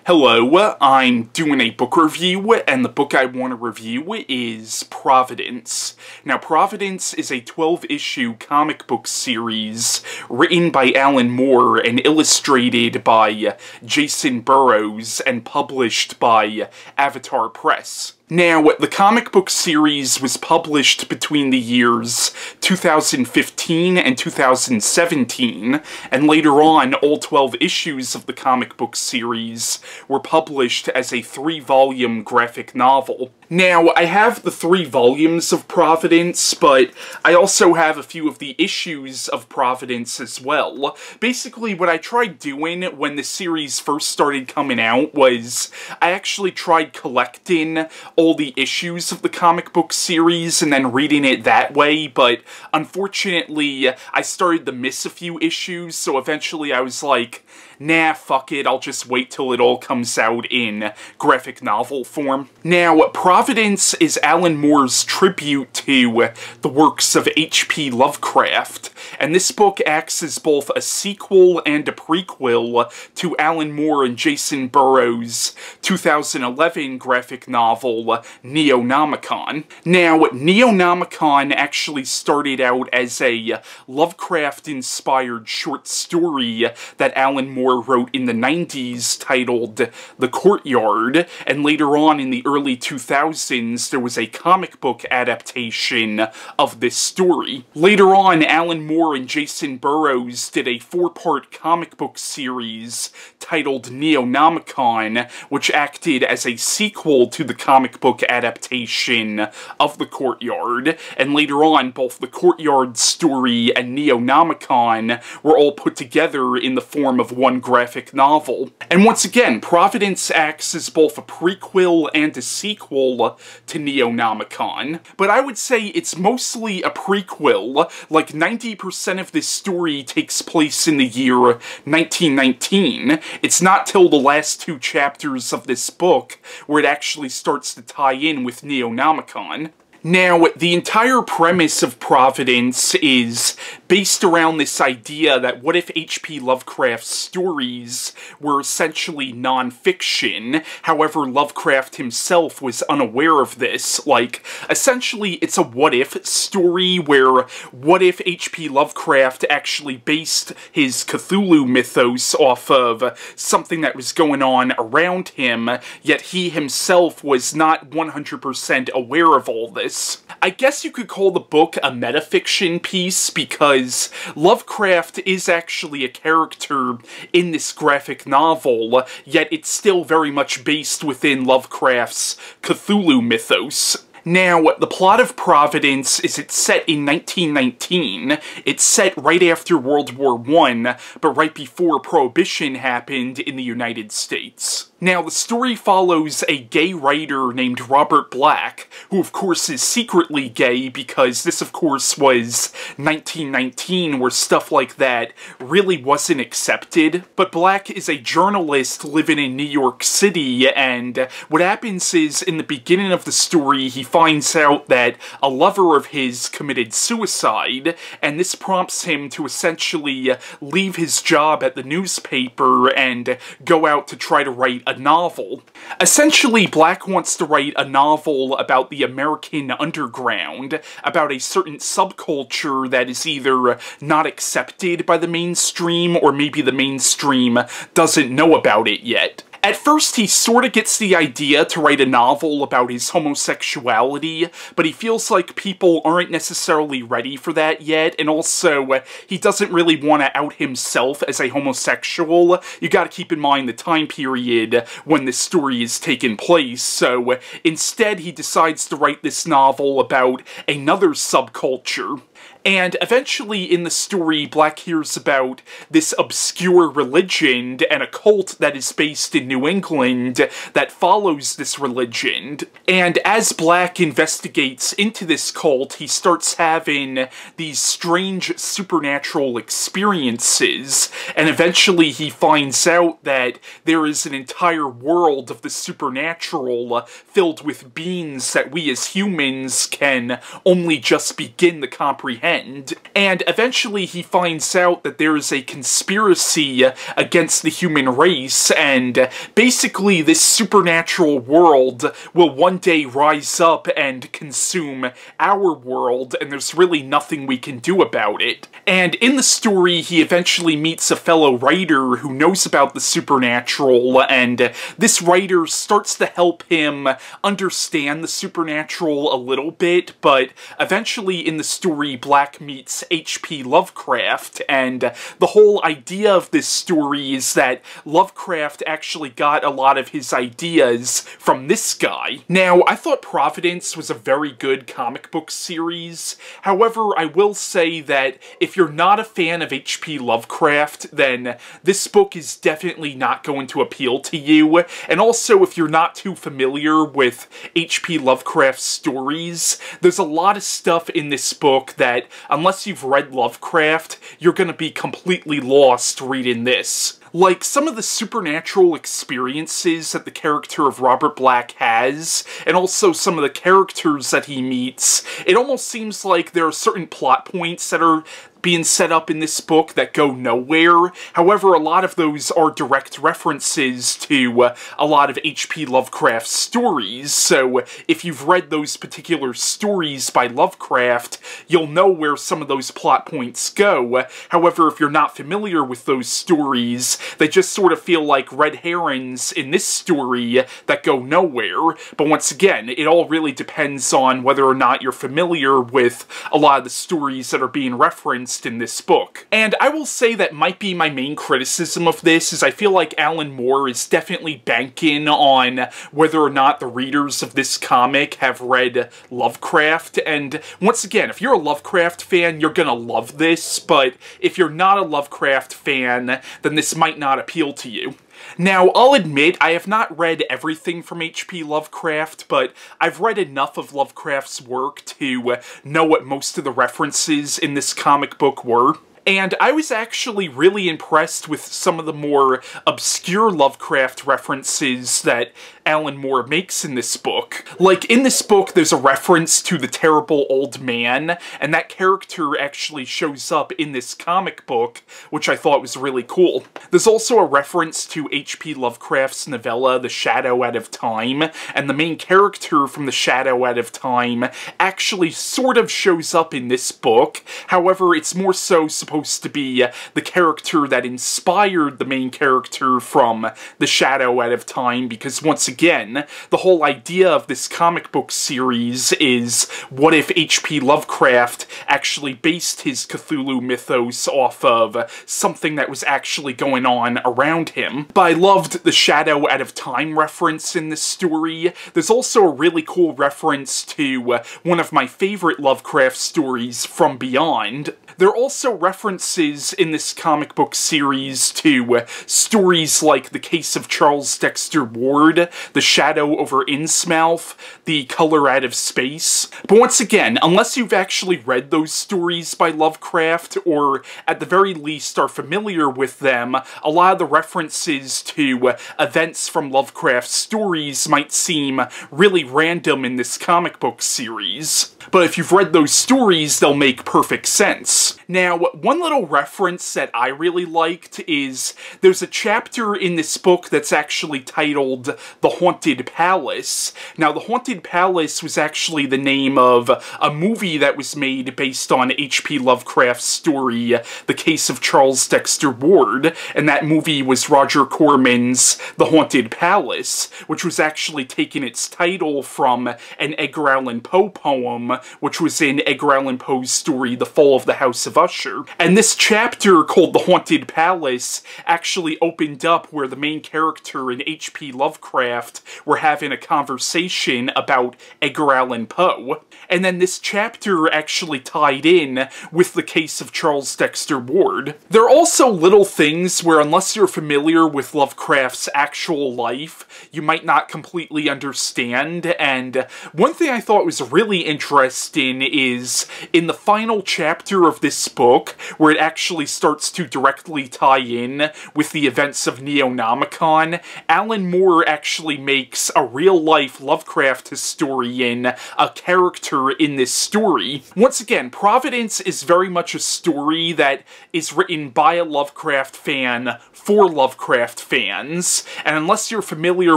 Hello, I'm doing a book review, and the book I want to review is Providence. Now, Providence is a 12-issue comic book series written by Alan Moore and illustrated by Jacen Burrows and published by Avatar Press. Now, the comic book series was published between the years 2015 and 2017, and later on, all 12 issues of the comic book series were published as a 3-volume graphic novel. Now, I have the 3 volumes of Providence, but I also have a few of the issues of Providence as well. Basically, what I tried doing when the series first started coming out was I actually tried collecting all the issues of the comic book series and then reading it that way, but unfortunately, I started to miss a few issues, so eventually I was like, nah, fuck it, I'll just wait till it all comes out in graphic novel form. Now, Providence is Alan Moore's tribute to the works of H.P. Lovecraft, and this book acts as both a sequel and a prequel to Alan Moore and Jacen Burrows' 2011 graphic novel, Neonomicon. Now, Neonomicon actually started out as a Lovecraft-inspired short story that Alan Moore wrote in the 90s titled The Courtyard, and later on in the early 2000s there was a comic book adaptation of this story. Later on, Alan Moore and Jacen Burrows did a 4-part comic book series titled Neonomicon, which acted as a sequel to the comic book adaptation of The Courtyard, and later on both The Courtyard story and Neonomicon were all put together in the form of one graphic novel. And once again, Providence acts as both a prequel and a sequel to Neonomicon, but I would say it's mostly a prequel. Like 90% of this story takes place in the year 1919. It's not till the last 2 chapters of this book where it actually starts to tie in with Neonomicon. Now, the entire premise of Providence is based around this idea that what if H.P. Lovecraft's stories were essentially non-fiction, however Lovecraft himself was unaware of this. Like, essentially it's a what-if story where what if H.P. Lovecraft actually based his Cthulhu mythos off of something that was going on around him, yet he himself was not 100% aware of all this. I guess you could call the book a metafiction piece because Lovecraft is actually a character in this graphic novel, yet it's still very much based within Lovecraft's Cthulhu mythos. Now, the plot of Providence is it's set in 1919. It's set right after World War I, but right before Prohibition happened in the United States. Now, the story follows a gay writer named Robert Black, who of course is secretly gay because this of course was 1919 where stuff like that really wasn't accepted. But Black is a journalist living in New York City, and what happens is in the beginning of the story he finds out that a lover of his committed suicide, and this prompts him to essentially leave his job at the newspaper and go out to try to write a novel. Essentially, Black wants to write a novel about the American underground, about a certain subculture that is either not accepted by the mainstream or maybe the mainstream doesn't know about it yet. At first, he sorta gets the idea to write a novel about his homosexuality, but he feels like people aren't necessarily ready for that yet, and also, he doesn't really want to out himself as a homosexual. You gotta keep in mind the time period when this story is taking place, so instead he decides to write this novel about another subculture. And eventually in the story, Black hears about this obscure religion and a cult that is based in New England that follows this religion. And as Black investigates into this cult, he starts having these strange supernatural experiences, and eventually he finds out that there is an entire world of the supernatural filled with beings that we as humans can only just begin to comprehend. end. And eventually he finds out that there is a conspiracy against the human race, and basically this supernatural world will one day rise up and consume our world, and there's really nothing we can do about it. And in the story, he eventually meets a fellow writer who knows about the supernatural, and this writer starts to help him understand the supernatural a little bit, but eventually in the story, Black meets H.P. Lovecraft, and the whole idea of this story is that Lovecraft actually got a lot of his ideas from this guy. Now, I thought Providence was a very good comic book series. However, I will say that if you're not a fan of H.P. Lovecraft, then this book is definitely not going to appeal to you. And also, if you're not too familiar with H.P. Lovecraft's stories, there's a lot of stuff in this book that, unless you've read Lovecraft, you're gonna be completely lost reading this. Like, some of the supernatural experiences that the character of Robert Black has, and also some of the characters that he meets, it almost seems like there are certain plot points that are being set up in this book that go nowhere. However, a lot of those are direct references to a lot of H.P. Lovecraft's stories, so if you've read those particular stories by Lovecraft, you'll know where some of those plot points go. However, if you're not familiar with those stories, they just sort of feel like red herrings in this story that go nowhere. But once again, it all really depends on whether or not you're familiar with a lot of the stories that are being referenced in this book. And I will say that might be my main criticism of this, is I feel like Alan Moore is definitely banking on whether or not the readers of this comic have read Lovecraft. And once again, if you're a Lovecraft fan, you're gonna love this, but if you're not a Lovecraft fan, then this might not appeal to you. Now, I'll admit, I have not read everything from H.P. Lovecraft, but I've read enough of Lovecraft's work to know what most of the references in this comic book were. And I was actually really impressed with some of the more obscure Lovecraft references that Alan Moore makes in this book. Like, in this book, there's a reference to the Terrible Old Man, and that character actually shows up in this comic book, which I thought was really cool. There's also a reference to H.P. Lovecraft's novella, The Shadow Out of Time, and the main character from The Shadow Out of Time actually sort of shows up in this book. However, it's more so supposed to be the character that inspired the main character from The Shadow Out of Time, because once again, the whole idea of this comic book series is, what if H.P. Lovecraft actually based his Cthulhu mythos off of something that was actually going on around him? But I loved the Shadow Out of Time reference in this story. There's also a really cool reference to one of my favorite Lovecraft stories, From Beyond. There are also references in this comic book series to stories like The Case of Charles Dexter Ward, The Shadow over Innsmouth, The Color Out of Space. But once again, unless you've actually read those stories by Lovecraft, or at the very least are familiar with them, a lot of the references to events from Lovecraft's stories might seem really random in this comic book series. But if you've read those stories, they'll make perfect sense. Now, one little reference that I really liked is there's a chapter in this book that's actually titled The Haunted Palace. Now, The Haunted Palace was actually the name of a movie that was made based on H.P. Lovecraft's story, The Case of Charles Dexter Ward, and that movie was Roger Corman's The Haunted Palace, which was actually taking its title from an Edgar Allan Poe poem, which was in Edgar Allan Poe's story, The Fall of the House of Usher. And this chapter, called The Haunted Palace, actually opened up where the main character and H.P. Lovecraft were having a conversation about Edgar Allan Poe. And then this chapter actually tied in with The Case of Charles Dexter Ward. There are also little things where, unless you're familiar with Lovecraft's actual life, you might not completely understand, and one thing I thought was really interesting interest in is in the final chapter of this book, where it actually starts to directly tie in with the events of Neonomicon. Alan Moore actually makes a real-life Lovecraft historian a character in this story. Once again, Providence is very much a story that is written by a Lovecraft fan for Lovecraft fans, and unless you're familiar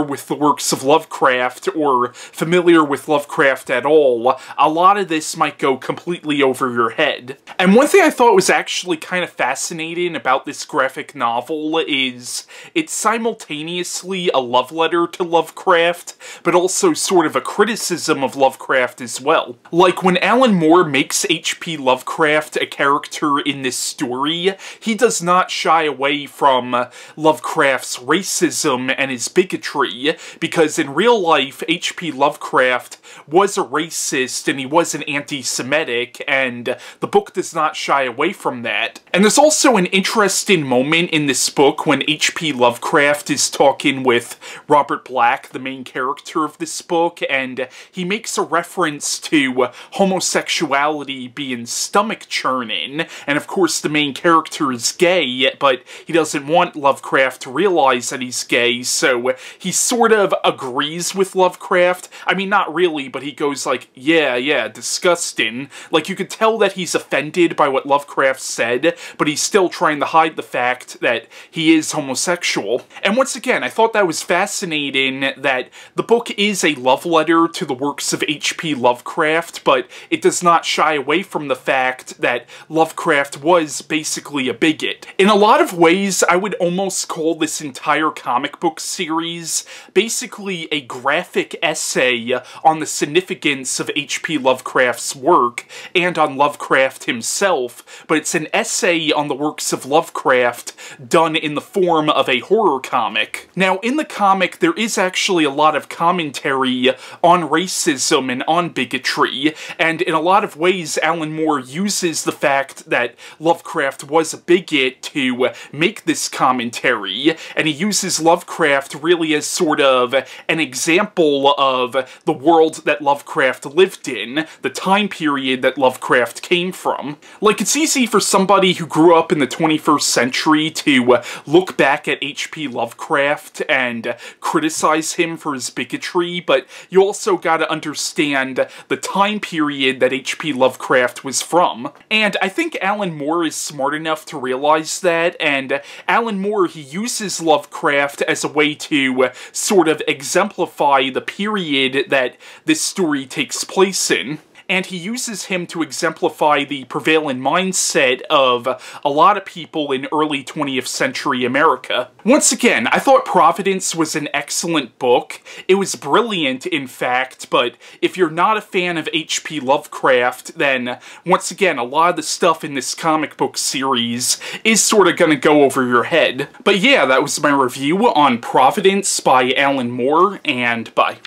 with the works of Lovecraft, or familiar with Lovecraft at all, a lot of this might go completely over your head. And one thing I thought was actually kind of fascinating about this graphic novel is it's simultaneously a love letter to Lovecraft, but also sort of a criticism of Lovecraft as well. Like, when Alan Moore makes H.P. Lovecraft a character in this story, he does not shy away from Lovecraft's racism and his bigotry, because in real life, H.P. Lovecraft was a racist and he was an anti-Semitic, and the book does not shy away from that. And there's also an interesting moment in this book when H.P. Lovecraft is talking with Robert Black, the main character of this book, and he makes a reference to homosexuality being stomach-churning, and of course the main character is gay, but he doesn't want Lovecraft to realize that he's gay, so he sort of agrees with Lovecraft. I mean, not really, but he goes like, yeah, disgusting. Like, you could tell that he's offended by what Lovecraft said, but he's still trying to hide the fact that he is homosexual. And once again, I thought that was fascinating that the book is a love letter to the works of H.P. Lovecraft, but it does not shy away from the fact that Lovecraft was basically a bigot. In a lot of ways, I would almost call this entire comic book series basically a graphic essay on the significance of H.P. Lovecraft's work and on Lovecraft himself, but it's an essay on the works of Lovecraft done in the form of a horror comic. Now, in the comic, there is actually a lot of commentary on racism and on bigotry, and in a lot of ways, Alan Moore uses the fact that Lovecraft was a bigot to make this commentary, and he uses Lovecraft really as sort of an example of the world that Lovecraft lived in, the time period that Lovecraft came from. Like, it's easy for somebody who grew up in the 21st century to look back at H.P. Lovecraft and criticize him for his bigotry, but you also gotta understand the time period that H.P. Lovecraft was from. And I think Alan Moore is smart enough to realize that, and Alan Moore, he uses Lovecraft as a way to sort of exemplify the period that this story takes place in. And he uses him to exemplify the prevailing mindset of a lot of people in early 20th century America. Once again, I thought Providence was an excellent book. It was brilliant, in fact, but if you're not a fan of H.P. Lovecraft, then, once again, a lot of the stuff in this comic book series is sort of gonna go over your head. But yeah, that was my review on Providence by Alan Moore, and bye.